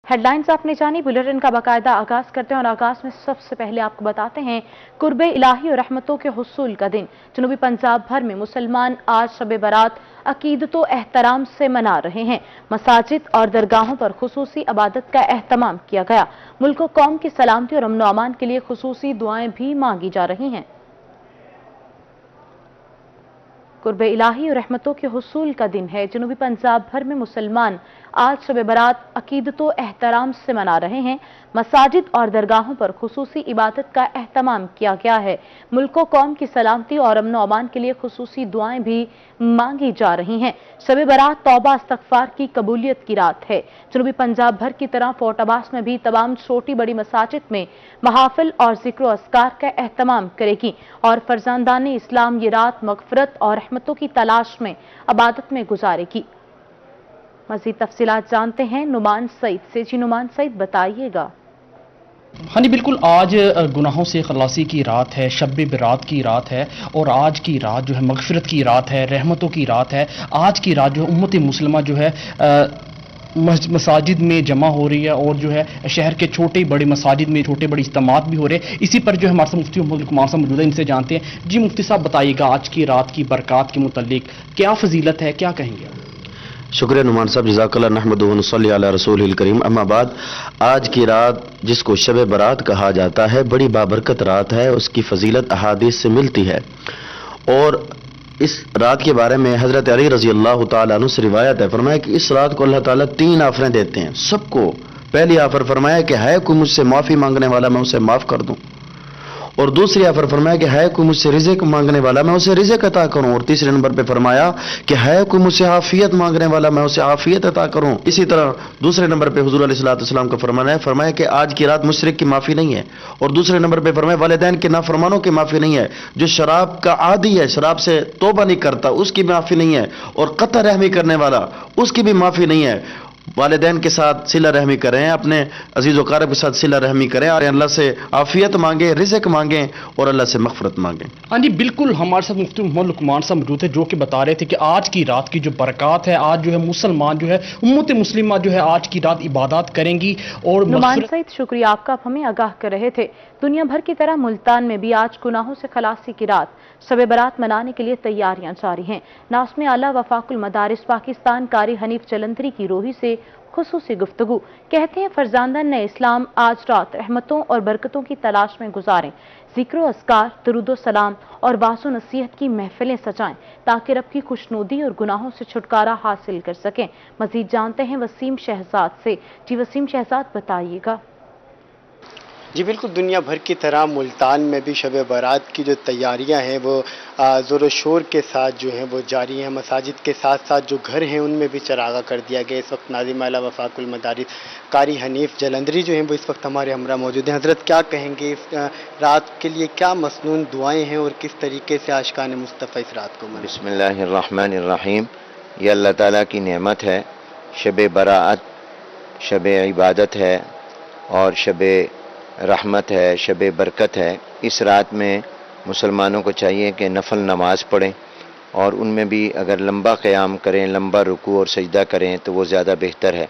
Headlines आपने जानी, bulletin का बाकायदा आगाज करते हैं और आगाज में सबसे पहले आपको बताते हैं कुर्बे इलाही और रहमतों के हुसूल का दिन। जनूबी पंजाब भर में मुसलमान आज शब बारात अकीदतो एहतराम से मना रहे हैं। मसाजिद और दरगाहों पर खुसूसी इबादत का एहतमाम किया गया। मुल्क और कौम की सलामती और अमन अमान के लिए खुसूसी दुआएं भी मांगी जा रही हैं। कुर्बे इलाही और रहमतों के हुसूल का दिन है। जनूबी पंजाब भर में मुसलमान आज शब बारात अकीदतो एहतराम से मना रहे हैं। मसाजिद और दरगाहों पर खुसूसी इबादत का एहतमाम किया गया है। मुल्क कौम की सलामती और अमन अमान के लिए खुसूसी दुआएं भी मांगी जा रही हैं। शब बारात तौबा इस्तगफार की कबूलियत की रात है। जनूबी पंजाब भर की तरह फोर्ट अब्बास में भी तमाम छोटी बड़ी मसाजिद में महाफिल और जिक्र अस्कार का एहतमाम करेगी और फरजांदान इस्लाम ये रात मगफरत और रहमतों की तलाश में इबादत में गुजारेगी। मजीद तफसीलात जानते हैं नुमान सईद से। जी नुमान सईद, बताइएगा। हाँ जी बिल्कुल, आज गुनाहों से खलासी की रात है, शब बरात की रात है और आज की रात जो है मगफिरत की रात है, रहमतों की रात है। आज की रात जो है उम्मत मुस्लिमा जो है मसाजिद में जमा हो रही है और जो है शहर के छोटे बड़े मसाजिद में छोटे बड़े इज्तिमात भी हो रहे हैं। इसी पर जो है हमारे साथ मुफ्ती मोहम्मद लुकमान साहब मौजूद है, इनसे जानते हैं। जी मुफ्ती साहब, बताइएगा आज की रात की बरक़ात के मुतल्लिक क्या फजीलत है, क्या कहेंगे? शुक्रिया नुमान साहब, जज़ाकल्लाह। नहमदुहु व नसल्ली अला रसूलिल करीम, अम्मा बाद। आज की रात जिसको शब बारात कहा जाता है बड़ी बाबरकत रात है। उसकी फजीलत अहादीस से मिलती है और इस रात के बारे में हज़रत अली रज़ी अल्लाह तआला अन्हु से रिवायत है, फरमाया कि इस रात को अल्लाह ताला 3 ऑफरें देते हैं सबको। पहली ऑफर फरमाया कि है कोई मुझसे माफ़ी मांगने वाला मैं उसे माफ़ कर दूं, और दूसरी ऑफर फरमाया कि है कोई मुझसे रिज़्क़ मांगने वाला मैं उसे रिज़्क़ अता करूं, और तीसरे नंबर पे फरमाया कि है कोई मुझसे आफियत मांगने वाला मैं उसे आफियत अता करूं। इसी तरह दूसरे नंबर पे हुज़ूर अलैहिस्सलाम का फरमाना है, फरमाया कि आज की रात मुशरिक की माफ़ी नहीं है, और दूसरे नंबर पे फरमाया वालिदैन के नाफरमानों की माफ़ी नहीं है, जो शराब का आदी है, शराब से तौबा नहीं करता उसकी माफ़ी नहीं है, और क़त्अ रहमी करने वाला उसकी भी माफ़ी नहीं है। वालिदैन के साथ सिला रहमी करें, अपने अजीज़ वक़ारब के साथ सिला रहमी करें और अल्लाह से आफियत मांगें, रिज़्क़ मांगें और अल्लाह से मग़फ़िरत मांगें। हाँ जी बिल्कुल, हमारे साथ मुफ्ती मोहम्मद लुकमान साहब मौजूद है जो कि बता रहे थे कि आज की रात की जो बरक़ात है, आज जो है मुसलमान जो है उम्मत मुस्लिमा जो है आज की रात इबादत करेंगी। और नुमान सईद, शुक्रिया आपका, आप हमें आगाह कर रहे थे। दुनिया भर की तरह मुल्तान में भी आज गुनाहों से खलासी की रात शब बारात मनाने के लिए तैयारियां जारी हैं। नाज़िम आला वफाकुल मदारिस पाकिस्तान कारी हनीफ जलंधरी की रोही से खुसूसी गुफ्तगू। कहते हैं फरजांदान इस्लाम आज रात रहमतों और बरकतों की तलाश में गुजारें। जिक्र अस्कार, दरूद सलाम और वासो नसीहत की महफिलें सजाएं ताकि रब की खुशनुदी और गुनाहों से छुटकारा हासिल कर सकें। मजीद जानते हैं वसीम शहजाद से। जी वसीम शहजाद, बताइएगा। जी बिल्कुल, दुनिया भर की तरह मुल्तान में भी शब बारात की जो तैयारियां हैं वो ज़ोर शोर के साथ जो हैं वो जारी हैं। मसाजिद के साथ साथ जो घर हैं उनमें भी चरागा कर दिया गया। इस वक्त नाज़िम आला वफाकुल मदारिस कारी हनीफ जलंधरी जो हैं वो इस वक्त हमारे हमरा मौजूद हैं। हज़रत, क्या कहेंगे, इस रात के लिए क्या मसनून दुआएँ हैं और किस तरीके से आशिकान मुस्तफ़ा इस रात को मनाएं? बिस्मिल्लाहिर्रहमानिर्रहीम। ये अल्लाह ताला की नेमत है। शब बरात शब इबादत है और शब रहमत है, शब बरकत है। इस रात में मुसलमानों को चाहिए कि नफल नमाज पढ़ें और उनमें भी अगर लंबा क़याम करें, लंबा रुकू और सजदा करें तो वो ज़्यादा बेहतर है।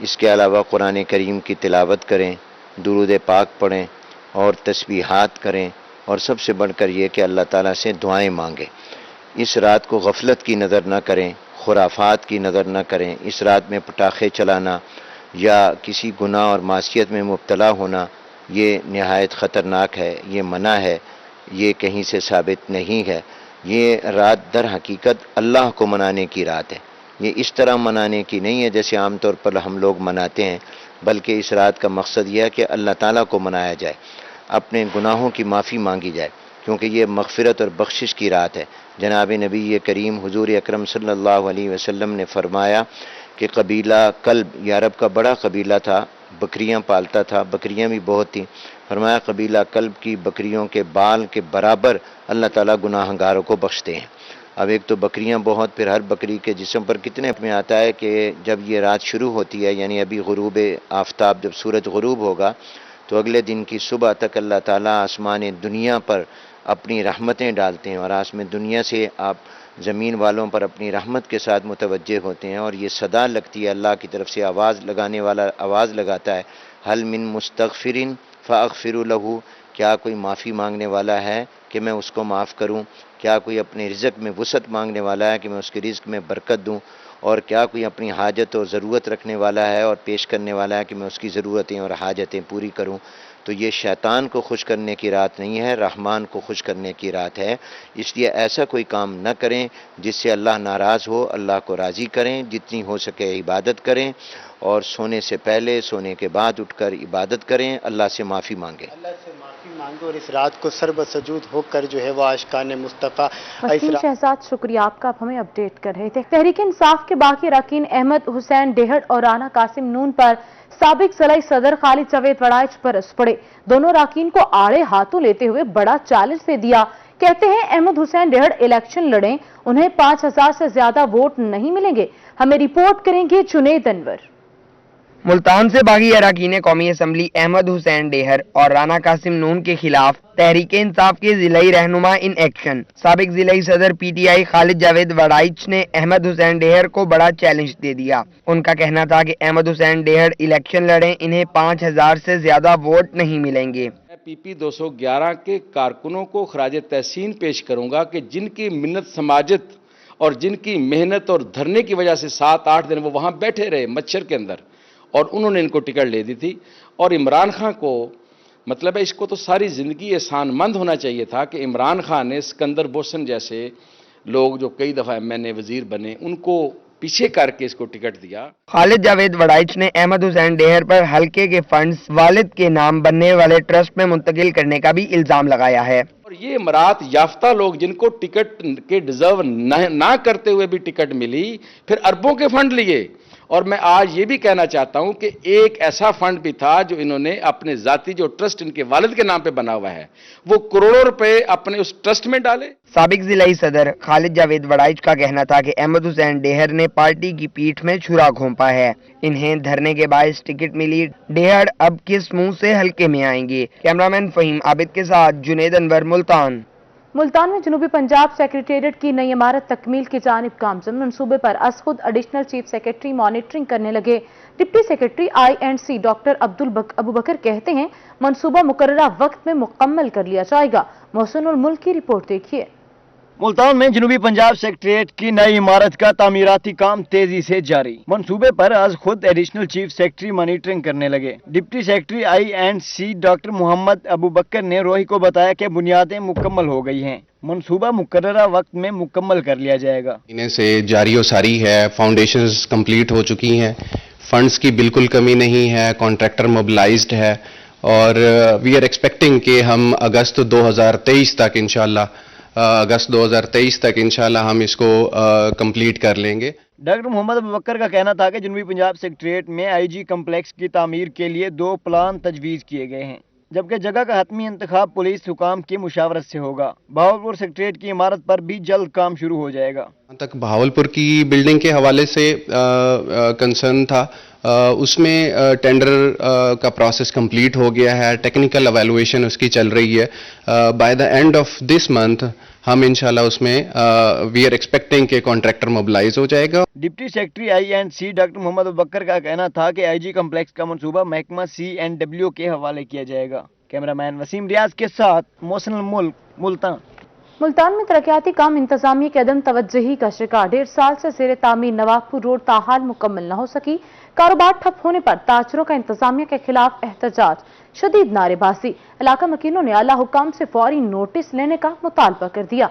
इसके अलावा कुरान करीम की तिलावत करें, दुरूद पाक पढ़ें और तस्बीहात करें, और सबसे बढ़कर ये कि अल्लाह ताला से दुआएं मांगें। इस रात को गफलत की नज़र न करें, खुराफात की नज़र न करें। इस रात में पटाखे चलाना या किसी गुनाह और मासियत में मुब्तला होना ये नहायत ख़तरनाक है, ये मना है, ये कहीं से साबित नहीं है। ये रात दर हकीकत अल्लाह को मनाने की रात है। ये इस तरह मनाने की नहीं है जैसे आम तौर पर हम लोग मनाते हैं, बल्कि इस रात का मकसद यह है कि अल्लाह ताला को मनाया जाए, अपने गुनाहों की माफ़ी मांगी जाए, क्योंकि ये मग़फ़िरत और बख्शिश की रात है। जनाब नबी करीम हुज़ूर अकरम सल्लल्लाहु अलैहि वसल्लम ने फरमाया कि कबीला कल्ब, ये अरब का बड़ा कबीला था, बकरियां पालता था, बकरियां भी बहुत थीं। फरमाया कबीला कल्ब की बकरियों के बाल के बराबर अल्लाह ताला गुनाहगारों को बख्शते हैं। अब एक तो बकरियां बहुत, फिर हर बकरी के जिस्म पर कितने में आता है कि जब ये रात शुरू होती है, यानी अभी गुरूब आफ्ताब, जब सूरज गुरूब होगा تو اگلے دن کی صبح تک اللہ تعالیٰ آسمان دنیا پر اپنی رحمتیں ڈالتے ہیں، اور آسمان دنیا سے آپ زمین والوں پر اپنی رحمت کے ساتھ متوجہ ہوتے ہیں، اور یہ صدا لگتی ہے، اللہ کی طرف سے آواز لگانے والا آواز لگاتا ہے، حل من مستغفرین فاغفر لہ، کیا کوئی معافی مانگنے والا ہے کہ میں اس کو معاف کروں؟ کیا کوئی اپنے رزق میں وسعت مانگنے والا ہے کہ میں اس کے رزق میں برکت دوں؟ اور کیا کوئی اپنی حاجت اور ضرورت رکھنے والا ہے اور پیش کرنے والا ہے کہ میں اس کی ضرورتیں اور حاجتیں پوری کروں؟ تو یہ شیطان کو خوش کرنے کی رات نہیں ہے، رحمان کو خوش کرنے کی رات ہے۔ اس لیے ایسا کوئی کام نہ کریں جس سے اللہ ناراض ہو، اللہ کو راضی کریں، جتنی ہو سکے عبادت کریں، اور سونے سے پہلے سونے کے بعد اٹھ کر عبادت کریں، اللہ سے معافی مانگیں۔ اللہ سے معافی مانگو اور اس رات کو سر بسجود ہو کر جو ہے وہ عاشقان مصطفیٰ وسیم شہزاد شکریہ، آپ کا اب ہمیں اپڈیٹ کر رہے تھے۔ تحریک انصاف کے باقی اراکین احمد حسین ڈیہڑ اور رانا قاسم نون پر سابق ضلعی صدر خالد جاوید وڑائچ برس پڑے۔ دونوں اراکین کو آڑے ہاتھوں لیتے ہوئے بڑا چیلنج دے دیا۔ کہتے ہیں احمد حسین ڈیہڑ الیکشن لڑیں، انہیں 5000 سے زیادہ ووٹ نہیں ملیں گے۔ ہمیں رپورٹ کریں گے جنید انور۔ ملتان سے باغی اراکین قومی اسمبلی احمد حسین ڈیہر اور رانا قاسم نون کے خلاف تحریک انصاف کے ضلعی رہنما ان ایکشن سابق ضلعی صدر پی ٹی آئی خالد جاوید وڑائچ نے احمد حسین ڈیہر کو بڑا چیلنج دے دیا۔ ان کا کہنا تھا کہ احمد حسین ڈیہر الیکشن لڑیں، انہیں 5000 سے زیادہ ووٹ نہیں ملیں گے۔ میں پی پی 211 کے کارکنوں کو خراج تحسین پیش کروں گا کہ جن کی منت سماجت اور جن کی محنت اور دھرنے کی وجہ سے 7-8 دن وہ وہاں بیٹھے رہے مچھر کے اندر، اور انہوں نے ان کو ٹکٹ لے دی تھی۔ اور عمران خان کو مطلب ہے اس کو تو ساری زندگی احسان مند ہونا چاہیے تھا کہ عمران خان نے سکندر بوسن جیسے لوگ جو کئی دفعہ میں وزیر بنے ان کو پیچھے کر کے اس کو ٹکٹ دیا۔ خالد جاوید وڑائچ نے احمد حسین ڈیہر پر حلقے کے فنڈز والد کے نام بننے والے ٹرسٹ میں منتقل کرنے کا بھی الزام لگایا ہے۔ اور یہ امارات یافتہ لوگ جن کو ٹکٹ کے ڈیزرو نہ کرتے ہوئے بھی ٹکٹ ملی، پھر اربوں کے فنڈ لیے۔ اور میں آج یہ بھی کہنا چاہتا ہوں کہ ایک ایسا فنڈ بھی تھا جو انہوں نے اپنے ذاتی جو ٹرسٹ ان کے والد کے نام پہ بنا ہوا ہے، وہ کروڑوں روپے اپنے اس ٹرسٹ میں ڈالے۔ سابق ضلعی صدر خالد جاوید وڑائچ کا کہنا تھا کہ احمد حسین ڈیہر نے پارٹی کی پیٹھ میں چھرا گھونپا ہے، انہیں دھرنے کے باعث ٹکٹ ملی، ڈیہر اب کس منہ سے حلقے میں آئیں گے؟ کیمرامین فہیم عابد کے ساتھ جنید انور، ملتان۔ ملتان میں جنوبی پنجاب سیکریٹریٹ کی نئی عمارت تکمیل کی جانب گامزن، منصوبے پر از خود ایڈیشنل چیف سیکریٹری مانیٹرنگ کرنے لگے۔ Deputy secretary INC doctor Abubakar کہتے ہیں منصوبہ مقررہ وقت میں مکمل کر لیا جائے گا۔ محسن الملک کی رپورٹ دیکھیے۔ ملتان میں جنوبی پنجاب سیکریٹریٹ کی نئی عمارت کا تعمیراتی کام تیزی سے جاری، منصوبے پر از خود ایڈیشنل چیف سیکریٹری مانیٹرنگ کرنے لگے۔ ڈپٹی سیکریٹری INC ڈاکٹر محمد ابوبکر نے روہی کو بتایا کہ بنیادیں مکمل ہو گئی ہیں، منصوبہ مقررہ وقت میں مکمل کر لیا جائے گا۔ انہیں سے جاری و ساری ہے، فاؤنڈیشنز کمپلیٹ ہو چکی ہیں، فنڈز کی بالکل کمی نہیں ہے، کانٹریکٹر موبلائزڈ ہے، اور وی آر ایکسپیکٹنگ کہ ہم اگست 2023 تک انشاءاللہ ہم اس کو کمپلیٹ کر لیں گے۔ ڈاکٹر محمد ابوبکر کا کہنا تھا کہ جنوبی پنجاب سیکریٹریٹ میں IG کمپلیکس کی تعمیر کے لیے 2 پلان تجویز کیے گئے ہیں، جبکہ جگہ کا حتمی انتخاب پولیس حکام کی مشاورت سے ہوگا۔ بہاولپور سیکریٹریٹ کی عمارت پر بھی جلد کام شروع ہو جائے گا۔ تک بہاولپور کی بلڈنگ کے حوالے سے کنسرن تھا، اس میں ٹینڈر کا پروسیس کمپلیٹ ہو گیا ہے، ٹیکنیکل ایویلویشن اس کی چل رہی ہے۔ By the and of this month ہم انشاءاللہ اس میں وی آر ایکسپیکٹنگ کہ کانٹریکٹر موبلائز ہو جائے گا۔ ڈپٹی سیکریٹری INC ڈاکٹر محمد ابوبکر کا کہنا تھا کہ IG کمپلیکس کا منصوبہ محکمہ CNW کے حوالے کیا جائے گا۔ کیمرامین وسیم ریاض کے ساتھ محسن الملک، ملتان۔ ملتان میں ترقیاتی کام انتظامیہ کے عدم توجہی کا شکار، 1.5 سال سے زیر تعمیر نواب روڈ تاحال مکمل نہ ہو سکی۔ کاروبار ٹھپ ہونے پر تاجروں کا انتظامیہ کے خلاف احتجاج، شدید نعرے بازی، علاقہ مکینوں نے اعلیٰ حکام سے فوری نوٹس لینے کا مطالبہ کر دیا۔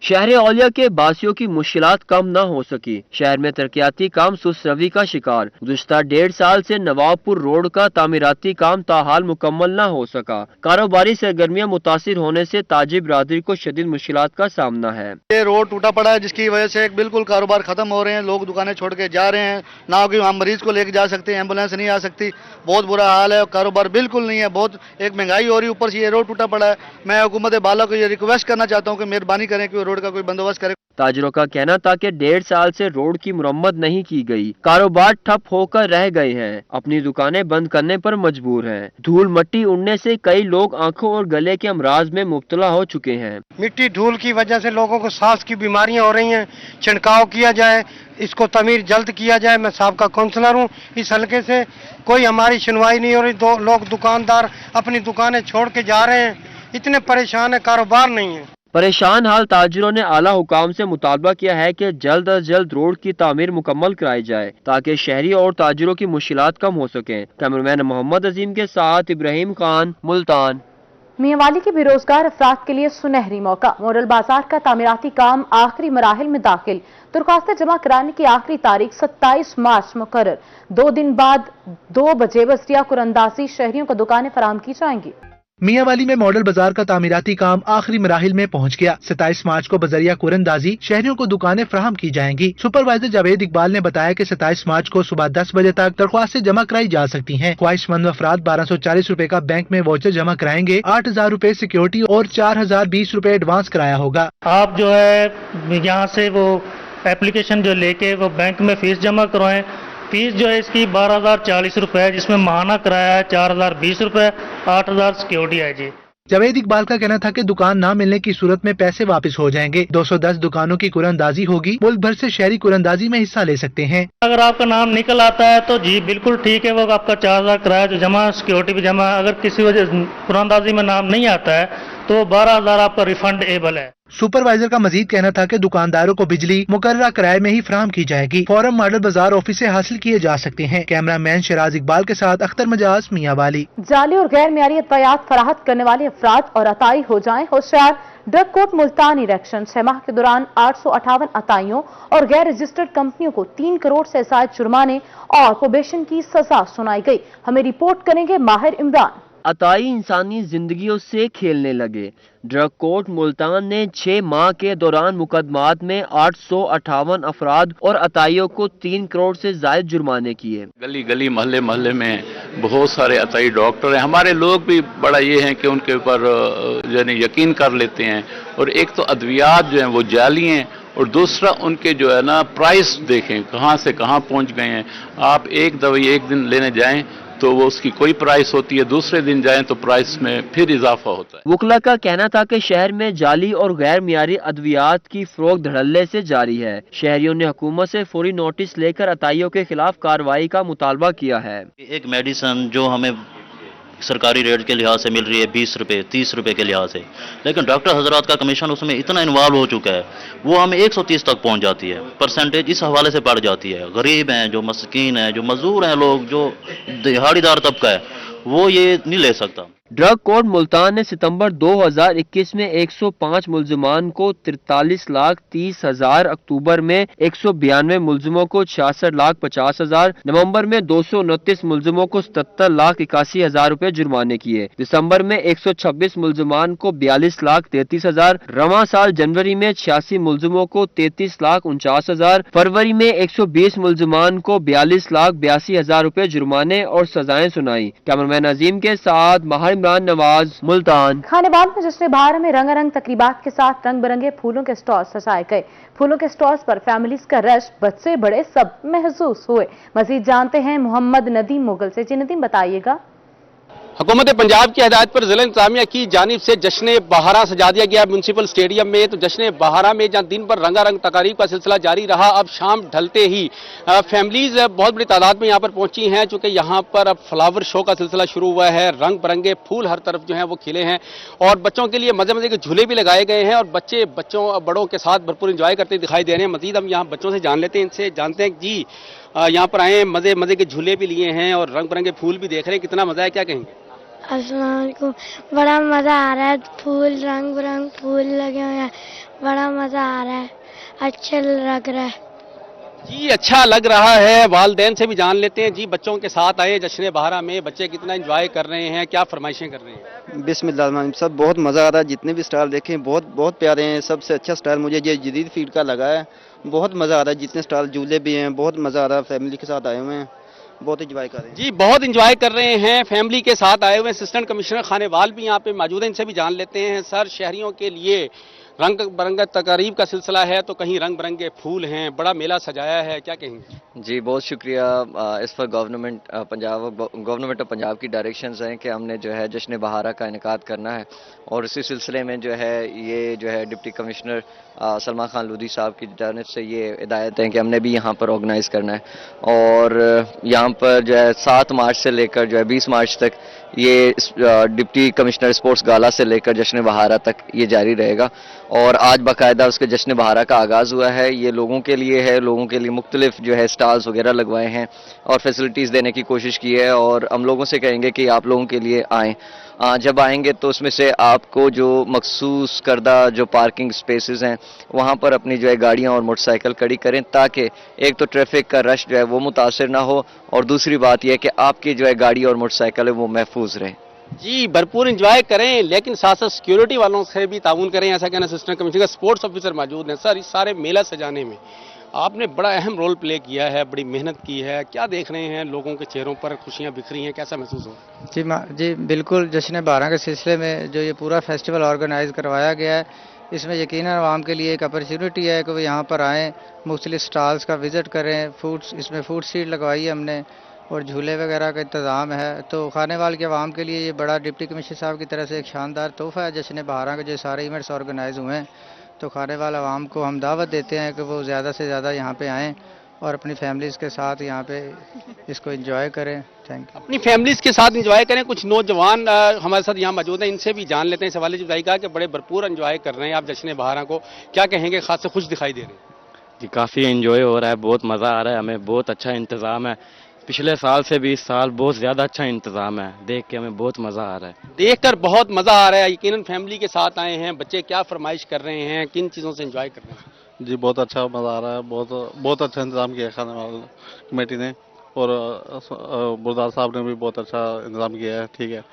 شہر اولیا کے باسیوں کی مشکلات کم نہ ہو سکی، شہر میں ترقیاتی کام سست روی کا شکار، گزشتہ 1.5 سال سے نواب پور روڈ کا تعمیراتی کام تاحال مکمل نہ ہو سکا۔ کاروباری سرگرمیاں متاثر ہونے سے تاجر برادری کو شدید مشکلات کا سامنا ہے۔ یہ روڈ ٹوٹا پڑا ہے جس کی وجہ سے بالکل کاروبار ختم ہو رہے ہیں، لوگ دکانیں چھوڑ کے جا رہے ہیں، نہ کہ ہم مریض کو لے کے جا سکتے ہیں، ایمبولینس نہیں آ سکتی، بہت برا حال ہے، کاروبار بالکل نہیں ہے، بہت ایک مہنگائی ہو رہی ہے، اوپر سے یہ روڈ ٹوٹا پڑا ہے۔ میں حکومت بالا کو یہ ریکویسٹ کرنا چاہتا ہوں کہ مہربانی کریں کہ وہ روڈ रोड का कोई बंदोबस्त करे। ताजिरों का कहना था कि 1.5 साल से रोड की मुरम्मत नहीं की गई, कारोबार ठप होकर रह गए हैं, अपनी दुकानें बंद करने पर मजबूर हैं। धूल मट्टी उड़ने से कई लोग आंखों और गले के अमराज में मुब्तला हो चुके हैं। मिट्टी धूल की वजह से लोगों को सांस की बीमारियां हो रही हैं, छिड़काव किया जाए, इसको तमीर जल्द किया जाए। मैं साबका काउंसलर हूं इस हलके से, कोई हमारी सुनवाई नहीं हो रही। दो लोग दुकानदार अपनी दुकानें छोड़ के जा रहे हैं, इतने परेशान है, कारोबार नहीं है। परेशान हाल ताजिरों ने आला हुकाम से मुतालबा किया है कि जल्द अज जल्द रोड की तामीर मुकम्मल कराई जाए ताकि शहरी और ताजिरों की मुश्किलात कम हो सकें। कैमरामैन मोहम्मद अजीम के साथ इब्राहिम खान, मुल्तान। मियांवाली के बेरोजगार अफराद के लिए सुनहरी मौका। मॉडल बाजार का तामीराती काम आखिरी मराहिल में दाखिल। दरख्वास्तें जमा कराने की आखिरी तारीख 27 मार्च मुकर्रर। 2 दिन बाद 2 बजे बजरिया कुरंदाजी शहरियों को दुकानें फराहम की जाएंगी। मियांवाली में मॉडल बाजार का तामीराती काम आखिरी मराहिल में पहुंच गया। 27 मार्च को बजरिया कुरंदाजी शहरियों को दुकानें फराहम की जाएंगी। सुपरवाइजर जावेद इकबाल ने बताया कि 27 मार्च को सुबह 10 बजे तक दरख्वास्तें जमा कराई जा सकती हैं। ख्वाहिशमंद अफराद 1240 रुपए का बैंक में वाउचर जमा कराएंगे। 8000 रुपए सिक्योरिटी और 4020 रुपए एडवांस कराया होगा। आप जो है यहाँ से वो एप्लीकेशन जो लेके वो बैंक में फीस जमा करवाएं। फीस जो है इसकी 12,040 रुपए है, जिसमें माहाना किराया है 4,020 रुपए, 8,000 सिक्योरिटी है जी। जावेद इकबाल का कहना था कि दुकान ना मिलने की सूरत में पैसे वापस हो जाएंगे। 210 दुकानों की कुरंदाजी होगी। मुल्क भर से शहरी कुरंदाजी में हिस्सा ले सकते हैं। अगर आपका नाम निकल आता है तो जी बिल्कुल ठीक है, वो आपका 4,000 किराया जो जमा, सिक्योरिटी भी जमा। अगर किसी वजह कुरंदाजी में नाम नहीं आता है तो 12,000 आपका रिफंड एबल है। सुपरवाइजर का मजीद कहना था कि दुकानदारों को बिजली मुकर्ररा किराए में ही फराहम की जाएगी। फॉर्म मॉडल बाजार ऑफिस से हासिल किए जा सकते हैं। कैमरामैन शराज इकबाल के साथ अख्तर मजाज, मियांवाली। जाली और गैर मियारी अतवायात फराहत करने वाले अफराद और अताई हो जाएं होशियार। ड्रग कोर्ट मुल्तान इलेक्शन 6 माह के दौरान 858 अताइयों और गैर रजिस्टर्ड कंपनियों को 3 करोड़ से ज्यादा जुर्माने और प्रोबेशन की सजा सुनाई गई। हमें रिपोर्ट करेंगे माहिर इमरान। अताई इंसानी जिंदगियों से खेलने लगे। ड्रग कोर्ट मुल्तान ने 6 माह के दौरान मुकदमात में 858 अफराद और अताइयों को 3 करोड़ से ज्यादा जुर्माने किए। गली गली मोहल्ले मोहल्ले में बहुत सारे अताई डॉक्टर हैं। हमारे लोग भी बड़ा ये हैं कि उनके ऊपर यानी यकीन कर लेते हैं। और एक तो अद्वियात जो हैं वो जाली हैं, और दूसरा उनके जो है ना प्राइस देखें कहाँ से कहाँ पहुँच गए हैं। आप एक दवाई एक दिन लेने जाएं तो वो उसकी कोई प्राइस होती है, दूसरे दिन जाएं तो प्राइस में फिर इजाफा होता है। वकला का कहना था कि शहर में जाली और गैर मियारी अद्वियात की फरोख्त धड़ल्ले से जारी है। शहरियों ने हुकूमत से फौरी नोटिस लेकर अताइयों के खिलाफ कार्रवाई का मुतालबा किया है। एक मेडिसिन जो हमें सरकारी रेट के लिहाज से मिल रही है 20 रुपये 30 रुपये के लिहाज से, लेकिन डॉक्टर हजरात का कमीशन उसमें इतना इन्वॉल्व हो चुका है, वो हमें 130 तक पहुंच जाती है। परसेंटेज इस हवाले से बढ़ जाती है। गरीब हैं, जो मस्कीन हैं, जो मजदूर हैं, लोग जो दिहाड़ीदार तबका है, वो ये नहीं ले सकता। ड्रग कोर्ट मुल्तान ने सितंबर 2021 में 105 मुल्जिमान को 43,30,000, अक्टूबर में 192 मुल्जिमों को 66,50,000, नवंबर में 229 मुल्जिमों को 77,81,000 रुपए जुर्माने किए। दिसंबर में 126 मुल्जिमान को 42,33,000, रवां साल जनवरी में 86 मुल्जिमों को 33,49,000, फरवरी में 120 मुल्जिमान को 42,82,000 रुपए जुर्माने और सजाएं सुनाई। कैमरामैन अजीम के साथ माहिर इमरान, नवाज, मुल्तान। खानेवाल में जश्न बहार में रंगारंग तकरीबात के साथ रंग बिरंगे फूलों के स्टॉल सजाए गए। फूलों के स्टॉल्स पर फैमिलीज का रश, बच्चे बड़े सब महसूस हुए। मजीद जानते हैं मोहम्मद नदीम मुगल से। जी नदीम, बताइएगा। हुकूमत पंजाब की हिदायत पर जिला इंतजामिया की जानिब से जश्न बहारा सजा दिया गया म्यूनसिपल स्टेडियम में। तो जश्न बहारा में जहाँ दिन भर रंगारंग तकारीब का सिलसिला जारी रहा, अब शाम ढलते ही फैमिलीज बहुत बड़ी तादाद में यहाँ पर पहुंची हैं, चूँकि यहाँ पर अब फ्लावर शो का सिलसिला शुरू हुआ है। रंग बिरंगे फूल हर तरफ जो हैं वो खिले हैं और बच्चों के लिए मजे मजे के झूले भी लगाए गए हैं और बच्चे बच्चों बड़ों के साथ भरपूर इंजॉय करते दिखाई दे रहे हैं। मजीद हम यहाँ बच्चों से जान लेते हैं, इनसे जानते हैं जी यहाँ पर आए मजे मजे के झूले भी लिए हैं और रंग बिरंगे फूल भी देख रहे हैं, कितना मजा है, क्या कहेंगे? अस्सलाम वालेकुम। बड़ा मज़ा आ रहा है, फूल रंग बिरंग फूल लगे हुए हैं, बड़ा मज़ा आ रहा है, अच्छा लग रहा है जी। अच्छा लग रहा है। वालिदैन से भी जान लेते हैं जी, बच्चों के साथ आए जश्न बहारा में, बच्चे कितना एंजॉय कर रहे हैं, क्या फरमाइशें कर रहे हैं? बिस्मिल्लाह, सब बहुत मज़ा आ रहा है। जितने भी स्टाइल देखे बहुत बहुत प्यारे हैं। सबसे अच्छा स्टाइल मुझे ये जदीद फील्ड का लगा है, बहुत मज़ा आ रहा है। जितने स्टाइल झूले भी हैं बहुत मज़ा आ रहा है। फैमिली के साथ आए हुए हैं, बहुत इंजॉय कर रहे हैं जी, बहुत इंजॉय कर रहे हैं, फैमिली के साथ आए हुए हैं। असिस्टेंट कमिश्नर खानेवाल भी यहाँ पे मौजूद हैं, इनसे भी जान लेते हैं। सर, शहरियों के लिए रंग बिरंगा तकारीब का सिलसिला है तो कहीं रंग बिरंगे फूल हैं, बड़ा मेला सजाया है, क्या कहेंगे? जी बहुत शुक्रिया। इस पर गवर्नमेंट ऑफ पंजाब की डायरेक्शंस हैं कि हमने जो है जश्न बहारा का इनेकाद करना है, और इसी सिलसिले में जो है ये जो है डिप्टी कमिश्नर सलमान खान लोधी साहब की जानिब से ये हिदायत है कि हमने भी यहाँ पर ऑर्गेनाइज़ करना है। और यहाँ पर जो है 7 मार्च से लेकर जो है 20 मार्च तक ये डिप्टी कमिश्नर स्पोर्ट्स गाला से लेकर जश्न बहारा तक ये जारी रहेगा। और आज बाकायदा उसके जश्न बहारा का आगाज़ हुआ है। ये लोगों के लिए है, लोगों के लिए मुख्तलिफ जो है स्टॉल्स वगैरह लगवाए हैं और फैसिलिटीज़ देने की कोशिश की है, और हम लोगों से कहेंगे कि आप लोगों के लिए आएँ। जब आएंगे तो उसमें से आपको जो मखसूस करदा जो पार्किंग स्पेसेस हैं वहाँ पर अपनी जो है गाड़ियाँ और मोटरसाइकिल खड़ी करें, ताकि एक तो ट्रैफिक का रश जो है वो मुतासिर ना हो, और दूसरी बात यह है कि आपकी जो है गाड़ी और मोटरसाइकिल है वो महफूज रहे। जी भरपूर एंजॉय करें, लेकिन साथ साथ सिक्योरिटी वालों से भी ताउन करें, ऐसा कहना असिस्टेंट कमिश्नर स्पोर्ट्स ऑफिसर मौजूद हैं। सर, इस सारे मेला सजाने में आपने बड़ा अहम रोल प्ले किया है, बड़ी मेहनत की है, क्या देख रहे हैं लोगों के चेहरों पर खुशियां बिखरी हैं, कैसा महसूस हो? जी बिल्कुल, जश्न बहारा के सिलसिले में जो ये पूरा फेस्टिवल ऑर्गेनाइज करवाया गया है, इसमें यकीनन आवाम के लिए एक अपॉर्चुनिटी है कि वो यहाँ पर आएँ, मुख्तलिफ स्टॉल्स का विज़िट करें। इसमें फूड स्ट्रीट लगवाई है हमने और झूले वगैरह का इंतज़ाम है। तो खाने वाल के आवाम के लिए ये बड़ा डिप्टी कमिश्नर साहब की तरफ से एक शानदार तोहफ़ा है जश्न बहारा के जो सारे इवेंट्स ऑर्गेनाइज हुए हैं। तो खाने वाले आवाम को हम दावत देते हैं कि वो ज़्यादा से ज़्यादा यहाँ पे आएँ और अपनी फैमिलीज़ के साथ यहाँ पे इसको एंजॉय करें। Thank you. अपनी फैमिलीज के साथ एंजॉय करें। कुछ नौजवान हमारे साथ यहाँ मौजूद हैं, इनसे भी जान लेते हैं। इस हवाले से कहा कि बड़े भरपूर एंजॉय कर रहे हैं आप जश्न बहारा को, क्या कहेंगे? खास से खुश दिखाई दे रहे हैं। जी काफ़ी एंजॉय हो रहा है, बहुत मज़ा आ रहा है, हमें बहुत अच्छा इंतज़ाम है। पिछले साल से भी इस साल बहुत ज़्यादा अच्छा इंतज़ाम है, देख के हमें बहुत मज़ा आ रहा है। देखकर बहुत मज़ा आ रहा है। यकीनन फैमिली के साथ आए हैं, बच्चे क्या फरमाइश कर रहे हैं, किन चीज़ों से एंजॉय कर रहे हैं? जी बहुत अच्छा मज़ा आ रहा है, बहुत अच्छा इंतज़ाम किया है खाने वाले कमेटी ने, और बुरदार साहब ने भी बहुत अच्छा इंतज़ाम किया है। ठीक है,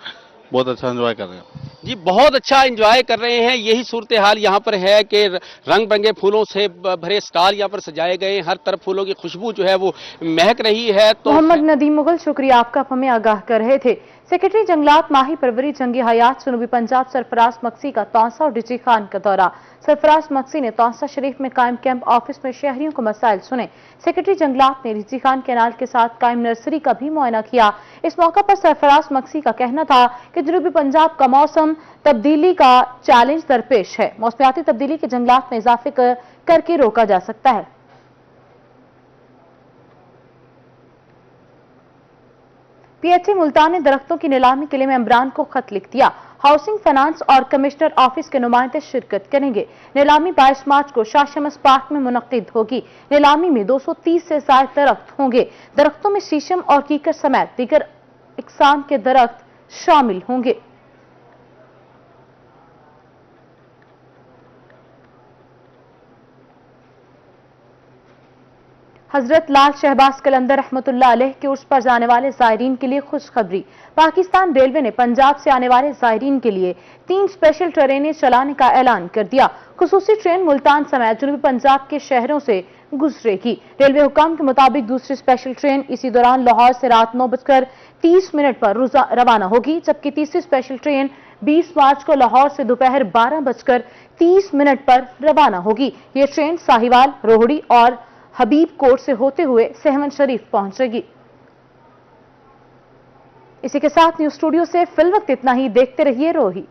बहुत अच्छा एंजॉय कर रहे हैं। जी बहुत अच्छा एंजॉय कर रहे हैं। यही सूरत हाल यहाँ पर है कि रंग बिरंगे फूलों से भरे स्टॉल यहाँ पर सजाए गए हैं, हर तरफ फूलों की खुशबू जो है वो महक रही है। तो मोहम्मद नदीम मुगल, शुक्रिया आपका, आप हमें आगाह कर रहे थे। सेक्रेटरी जंगलात माही परवरी जंगी हयात जनूबी पंजाब सरफराज मक्सी का तौसा और डिची खान का दौरा। सरफराज मक्सी ने तौसा शरीफ में कायम कैंप ऑफिस में शहरियों को मसाइल सुने। सेक्रेटरी जंगलात ने डिची खान कैनाल के साथ कायम नर्सरी का भी मुआयना किया। इस मौका पर सरफराज मक्सी का कहना था कि जनूबी पंजाब का मौसम तब्दीली का चैलेंज दरपेश है, मौसमियाती तब्दीली के जंगलात में इजाफे करके रोका जा सकता है। पीएचई मुल्तान ने दरख्तों की नीलामी के लिए मेंबरान को खत लिख दिया। हाउसिंग फाइनेंस और कमिश्नर ऑफिस के नुमाइंदे शिरकत करेंगे। नीलामी 22 मार्च को शाह शमस पार्क में मुनक्किद होगी। नीलामी में 230 से ज्यादा दरख्त होंगे। दरख्तों में शीशम और कीकर समेत दीगर इकसाम के दरख्त शामिल होंगे। हजरत लाल शहबाज कलंदर रहमतुल्लाह अलैह के उर्स पर जाने वाले ज़ायरीन के लिए खुशखबरी। पाकिस्तान रेलवे ने पंजाब से आने वाले ज़ायरीन के लिए 3 स्पेशल ट्रेनें चलाने का ऐलान कर दिया। खुसूसी ट्रेन मुल्तान समेत जनूबी पंजाब के शहरों से गुजरेगी। रेलवे हुकाम के मुताबिक दूसरी स्पेशल ट्रेन इसी दौरान लाहौर से रात 9:30 पर रवाना होगी, जबकि तीसरी स्पेशल ट्रेन 20 मार्च को लाहौर से दोपहर 12:30 पर रवाना होगी। ये ट्रेन साहिवाल, रोहड़ी और हबीब कोट से होते हुए सहवन शरीफ पहुंचेगी। इसी के साथ न्यूज स्टूडियो से फिलवक्त इतना ही। देखते रहिए रोही।